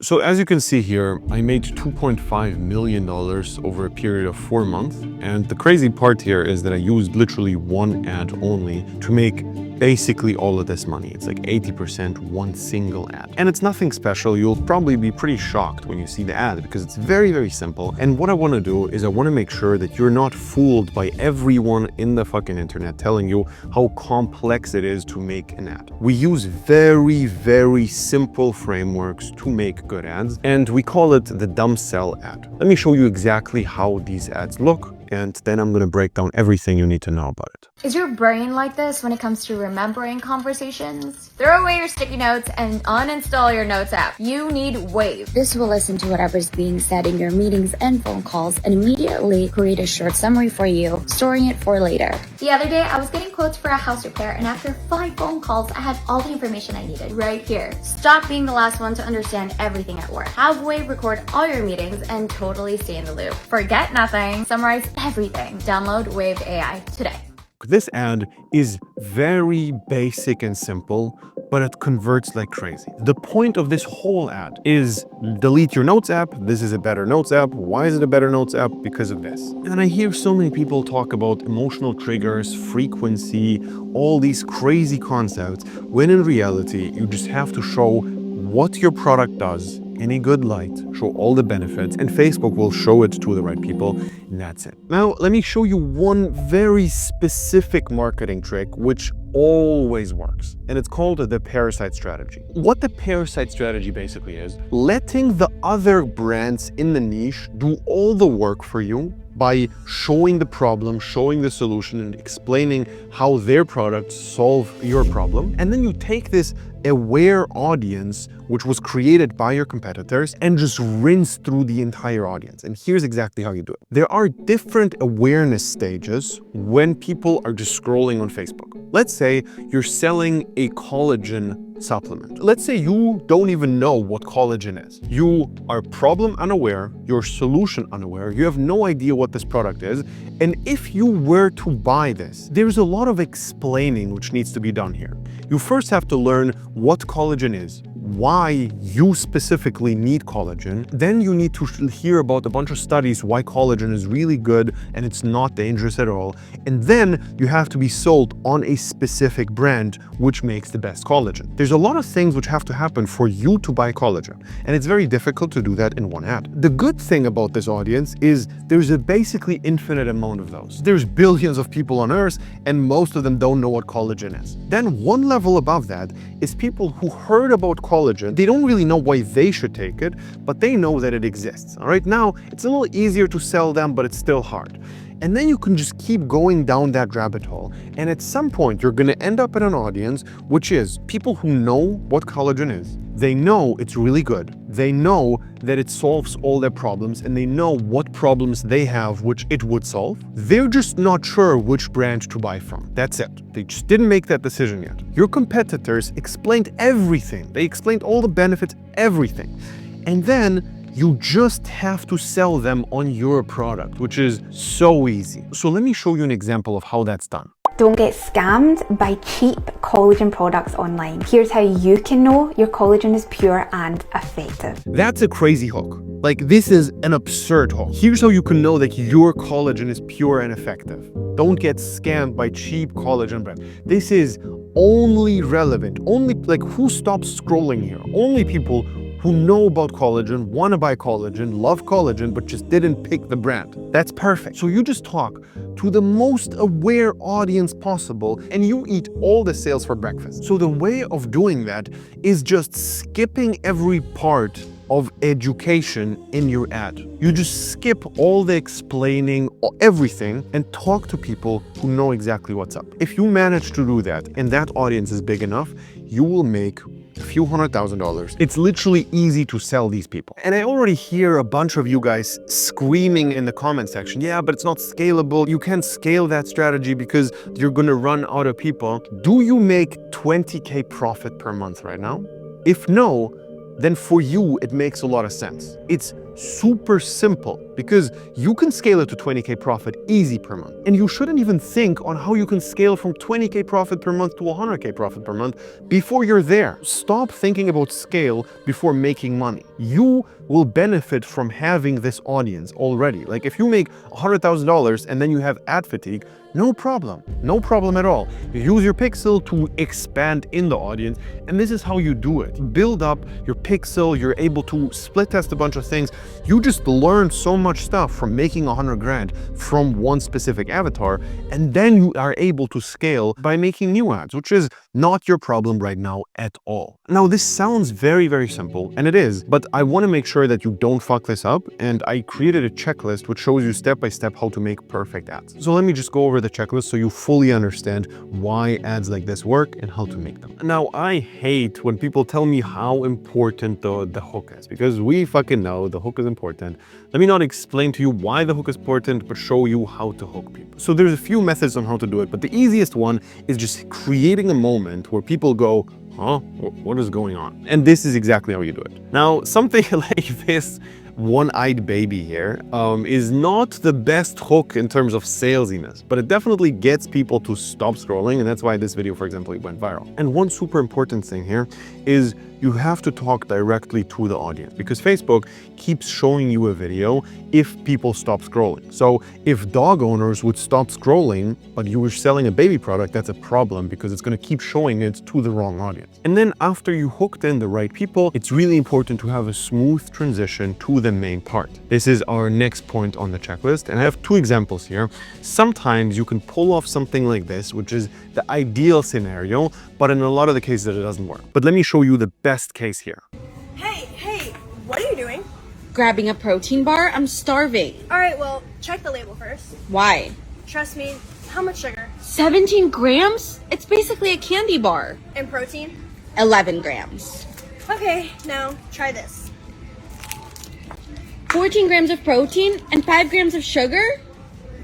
So as you can see here, I made $2.5 million over a period of 4 months. And the crazy part here is that I used literally one ad only to make basically all of this money. It's like 80% one single ad. And it's nothing special. You'll probably be pretty shocked when you see the ad because it's very, very simple. And what I want to do is I want to make sure that you're not fooled by everyone in the fucking internet telling you how complex it is to make an ad. We use very, very simple frameworks to make good ads, and we call it the dumb sell ad. Let me show you exactly how these ads look, and then I'm going to break down everything you need to know about it. Is your brain like this when it comes to remembering conversations? Throw away your sticky notes and uninstall your notes app. You need Wave. This will listen to whatever's being said in your meetings and phone calls and immediately create a short summary for you, storing it for later. The other day, I was getting quotes for a house repair, and after 5 phone calls, I had all the information I needed right here. Stop being the last one to understand everything at work. Have Wave record all your meetings and totally stay in the loop. Forget nothing. Summarize everything. Download Wave AI today. This ad is very basic and simple, but it converts like crazy. The point of this whole ad is delete your notes app. This is a better notes app. Why is it a better notes app? Because of this. And I hear so many people talk about emotional triggers, frequency, all these crazy concepts, when in reality, you just have to show what your product does in a good light, show all the benefits, and Facebook will show it to the right people, and that's it. Now, let me show you one very specific marketing trick which always works, and it's called the parasite strategy. What the parasite strategy basically is, letting the other brands in the niche do all the work for you by showing the problem, showing the solution, and explaining how their products solve your problem. And then you take this aware audience, which was created by your competitors, and just rinse through the entire audience. And here's exactly how you do it. There are different awareness stages when people are just scrolling on Facebook. Let's say you're selling a collagen supplement. Let's say you don't even know what collagen is. You are problem unaware, you're solution unaware, you have no idea what this product is. And if you were to buy this, there's a lot of explaining which needs to be done here. You first have to learn what collagen is, why you specifically need collagen. Then you need to hear about a bunch of studies why collagen is really good and it's not dangerous at all. And then you have to be sold on a specific brand which makes the best collagen. There's a lot of things which have to happen for you to buy collagen, and it's very difficult to do that in one ad. The good thing about this audience is there's a basically infinite amount of those. There's billions of people on Earth, and most of them don't know what collagen is. Then one level above that is people who heard about collagen. They don't really know why they should take it, but they know that it exists. All right, now it's a little easier to sell them, but it's still hard. And then you can just keep going down that rabbit hole. And at some point, you're going to end up in an audience, which is people who know what collagen is. They know it's really good. They know that it solves all their problems, and they know what problems they have which it would solve. They're just not sure which brand to buy from. That's it. They just didn't make that decision yet. Your competitors explained everything. They explained all the benefits, everything. And then you just have to sell them on your product, which is so easy. So let me show you an example of how that's done. Don't get scammed by cheap collagen products online. Here's how you can know your collagen is pure and effective. That's a crazy hook. Like, this is an absurd hook. Here's how you can know that your collagen is pure and effective. Don't get scammed by cheap collagen brands. This is only relevant. Only, like, who stops scrolling here? Only people who know about collagen, want to buy collagen, love collagen, but just didn't pick the brand. That's perfect. So you just talk to the most aware audience possible, and you eat all the sales for breakfast. So the way of doing that is just skipping every part of education in your ad. You just skip all the explaining, everything, and talk to people who know exactly what's up. If you manage to do that, and that audience is big enough, you will make a few $100,000. It's literally easy to sell these people. And I already hear a bunch of you guys screaming in the comment section, yeah, but it's not scalable. You can't scale that strategy because you're gonna run out of people. Do you make 20K profit per month right now? If no, then for you, it makes a lot of sense. It's super simple because you can scale it to 20K profit easy per month. And you shouldn't even think on how you can scale from 20K profit per month to 100K profit per month before you're there. Stop thinking about scale before making money. You will benefit from having this audience already. Like if you make $100,000 and then you have ad fatigue, no problem at all. You use your pixel to expand in the audience, and this is how you do it. Build up your pixel, you're able to split test a bunch of things. You just learn so much stuff from making 100 grand from one specific avatar, and then you are able to scale by making new ads, which is not your problem right now at all. Now, this sounds very, very simple, and it is, but I want to make sure that you don't fuck this up, and I created a checklist which shows you step by step how to make perfect ads. So let me just go over the checklist so you fully understand why ads like this work and how to make them. Now, I hate when people tell me how important the hook is, because we fucking know the hook is important. Let me not explain to you why the hook is important, but show you how to hook people. So there's a few methods on how to do it, but the easiest one is just creating a moment where people go, huh? What is going on? And this is exactly how you do it. Now, something like this one-eyed baby here is not the best hook in terms of salesiness, but it definitely gets people to stop scrolling, and that's why this video, for example, it went viral. And one super important thing here is you have to talk directly to the audience, because Facebook keeps showing you a video if people stop scrolling. So if dog owners would stop scrolling, but you were selling a baby product, that's a problem because it's going to keep showing it to the wrong audience. And then after you hooked in the right people, it's really important to have a smooth transition to the main part. This is our next point on the checklist, and I have two examples here. Sometimes you can pull off something like this, which is the ideal scenario, but in a lot of the cases it doesn't work. But let me show you the best case here. Hey, what are you doing? Grabbing a protein bar? I'm starving. All right, well, check the label first. Why? Trust me, how much sugar? 17 grams? It's basically a candy bar. And protein? 11 grams. Okay, now try this. 14 grams of protein and 5 grams of sugar?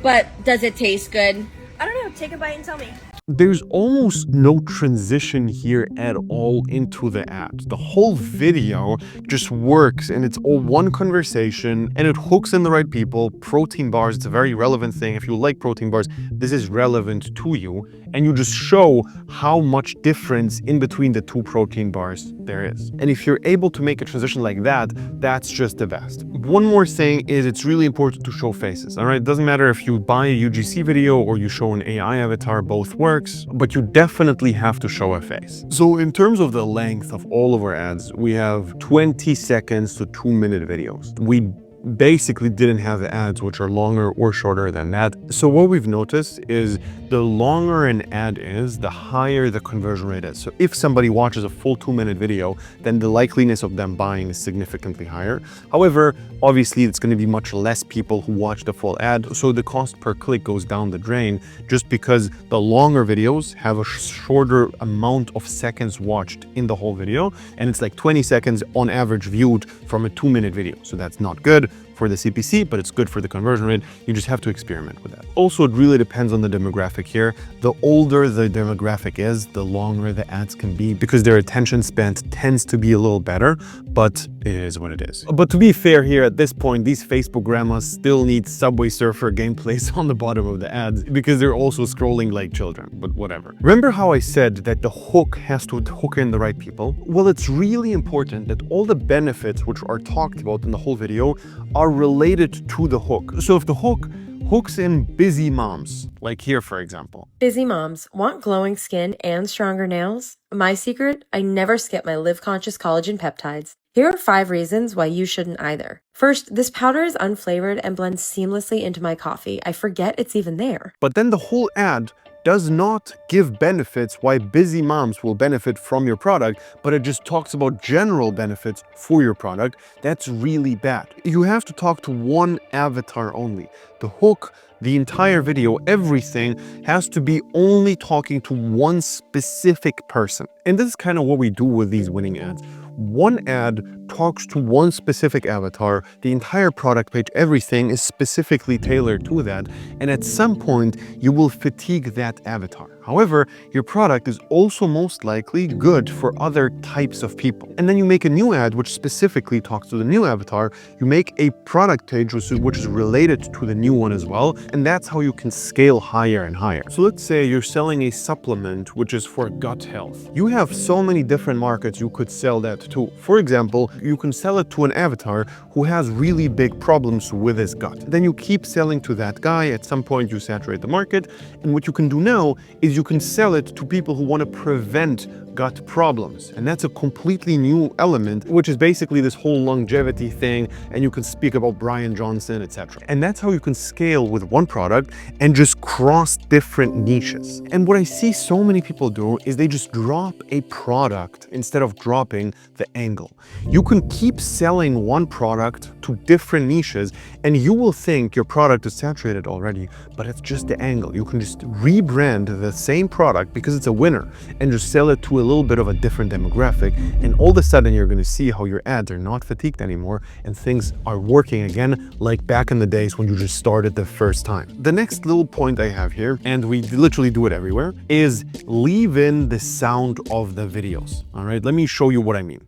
But does it taste good? I don't know, take a bite and tell me. There's almost no transition here at all into the ad. The whole video just works and it's all one conversation and it hooks in the right people. Protein bars, it's a very relevant thing. If you like protein bars, this is relevant to you. And you just show how much difference in between the two protein bars there is. And if you're able to make a transition like that, that's just the best. One more thing is it's really important to show faces, all right? It doesn't matter if you buy a UGC video or you show an AI avatar, both works, but you definitely have to show a face. So in terms of the length of all of our ads, we have 20 seconds to 2-minute videos. We basically didn't have ads which are longer or shorter than that. So what we've noticed is the longer an ad is, the higher the conversion rate is. So if somebody watches a full 2-minute video, then the likeliness of them buying is significantly higher. However, obviously it's going to be much less people who watch the full ad, so the cost per click goes down the drain just because the longer videos have a shorter amount of seconds watched in the whole video, and it's like 20 seconds on average viewed from a 2-minute video. So that's not good for the CPC, but it's good for the conversion rate. You just have to experiment with that. Also, it really depends on the demographic here. The older the demographic is, the longer the ads can be because their attention span tends to be a little better, but it is what it is. But to be fair here, at this point, these Facebook grandmas still need Subway Surfer gameplays on the bottom of the ads because they're also scrolling like children, but whatever. Remember how I said that the hook has to hook in the right people? Well, it's really important that all the benefits which are talked about in the whole video are related to the hook. So if the hook hooks in busy moms, like here for example. Busy moms want glowing skin and stronger nails? My secret? I never skip my Live Conscious collagen peptides. Here are 5 reasons why you shouldn't either. First, this powder is unflavored and blends seamlessly into my coffee. I forget it's even there. But then the whole ad does not give benefits why busy moms will benefit from your product, but it just talks about general benefits for your product. That's really bad. You have to talk to one avatar only. The hook, the entire video, everything has to be only talking to one specific person. And this is kind of what we do with these winning ads. One ad talks to one specific avatar, the entire product page, everything is specifically tailored to that, and at some point you will fatigue that avatar. However, your product is also most likely good for other types of people. And then you make a new ad which specifically talks to the new avatar. You make a product page which is related to the new one as well. And that's how you can scale higher and higher. So let's say you're selling a supplement which is for gut health. You have so many different markets you could sell that to. For example, you can sell it to an avatar who has really big problems with his gut. Then you keep selling to that guy. At some point you saturate the market. And what you can do now is you can sell it to people who want to prevent gut problems. And that's a completely new element, which is basically this whole longevity thing. And you can speak about Brian Johnson, etc. And that's how you can scale with one product and just cross different niches. And what I see so many people do is they just drop a product instead of dropping the angle. You can keep selling one product to different niches and you will think your product is saturated already, but it's just the angle. You can just rebrand the same product because it's a winner and just sell it to a little bit of a different demographic. And all of a sudden you're going to see how your ads are not fatigued anymore and things are working again like back in the days when you just started the first time. The next little point I have here, and we literally do it everywhere, is leave in the sound of the videos. All right, let me show you what I mean.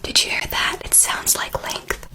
Did you hear that? It sounds like length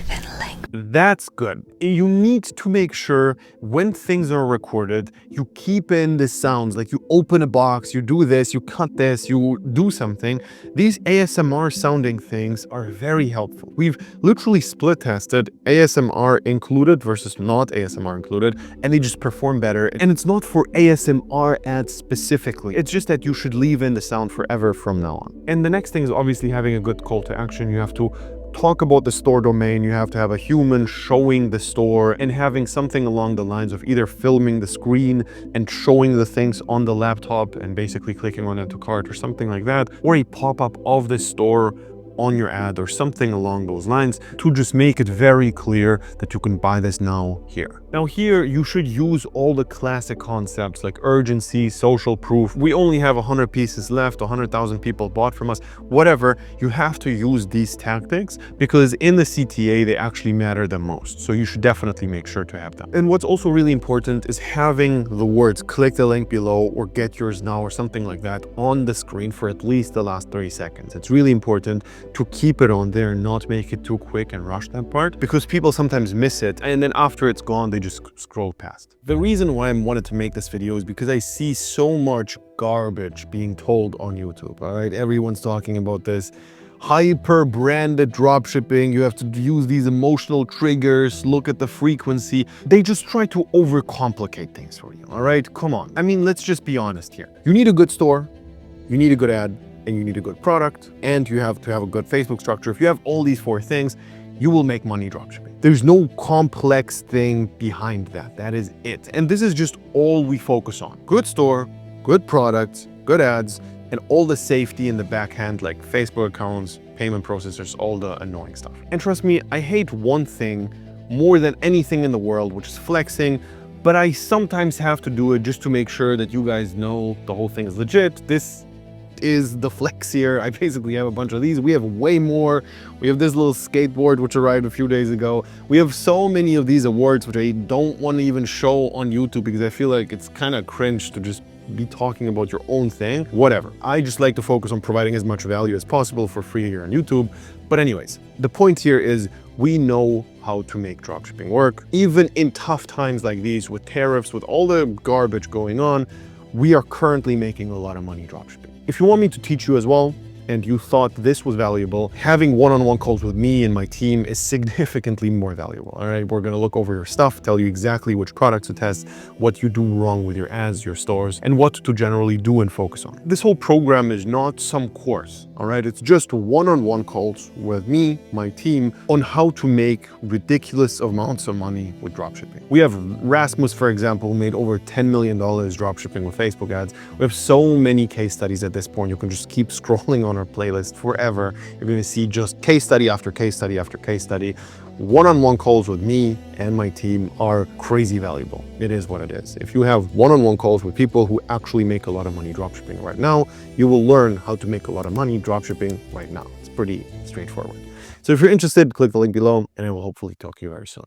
and length. That's good. You need to make sure when things are recorded, you keep in the sounds, like you open a box, you do this, you cut this, you do something. These ASMR sounding things are very helpful. We've literally split tested ASMR included versus not ASMR included, and they just perform better. And it's not for ASMR ads specifically. It's just that you should leave in the sound forever from now on. And the next thing is obviously having a good call to action. You have to talk about the store domain, you have to have a human showing the store and having something along the lines of either filming the screen and showing the things on the laptop and basically clicking on it to cart or something like that, or a pop-up of the store on your ad or something along those lines to just make it very clear that you can buy this now here. Now here you should use all the classic concepts like urgency, social proof. We only have 100 pieces left, 100,000 people bought from us, whatever. You have to use these tactics because in the CTA they actually matter the most. So you should definitely make sure to have them. And what's also really important is having the words click the link below or get yours now or something like that on the screen for at least the last 30 seconds. It's really important to keep it on there and not make it too quick and rush that part because people sometimes miss it and then after it's gone they just scroll past. The reason why I wanted to make this video is because I see so much garbage being told on YouTube. All right, everyone's talking about this hyper branded dropshipping. You have to use these emotional triggers, look at the frequency. They just try to overcomplicate things for you. All right, come on. I mean, let's just be honest here. You need a good store, you need a good ad, and you need a good product, and you have to have a good Facebook structure. If you have all these four things, you will make money dropshipping. There's no complex thing behind that. That is it. And this is just all we focus on. Good store, good products, good ads, and all the safety in the backhand like Facebook accounts, payment processors, all the annoying stuff. And trust me, I hate one thing more than anything in the world, which is flexing, but I sometimes have to do it just to make sure that you guys know the whole thing is legit. This is the flex here. I basically have a bunch of these. We have way more. We have this little skateboard which arrived a few days ago. We have so many of these awards which I don't want to even show on YouTube because I feel like it's kind of cringe to just be talking about your own thing. Whatever. I just like to focus on providing as much value as possible for free here on YouTube. But anyways, the point here is we know how to make dropshipping work. Even in tough times like these with tariffs, with all the garbage going on, we are currently making a lot of money dropshipping. If you want me to teach you as well, and you thought this was valuable, having one-on-one calls with me and my team is significantly more valuable. All right, we're going to look over your stuff, tell you exactly which products to test, what you do wrong with your ads, your stores, and what to generally do and focus on. This whole program is not some course. All right, it's just one-on-one calls with me, my team, on how to make ridiculous amounts of money with dropshipping. We have Rasmus, for example, who made over $10 million dropshipping with Facebook ads. We have so many case studies at this point. You can just keep scrolling on our playlist forever. You're going to see just case study after case study after case study. One-on-one calls with me and my team are crazy valuable. It is what it is. If you have one-on-one calls with people who actually make a lot of money dropshipping right now, you will learn how to make a lot of money dropshipping right now. It's pretty straightforward. So if you're interested, click the link below and I will hopefully talk to you very soon.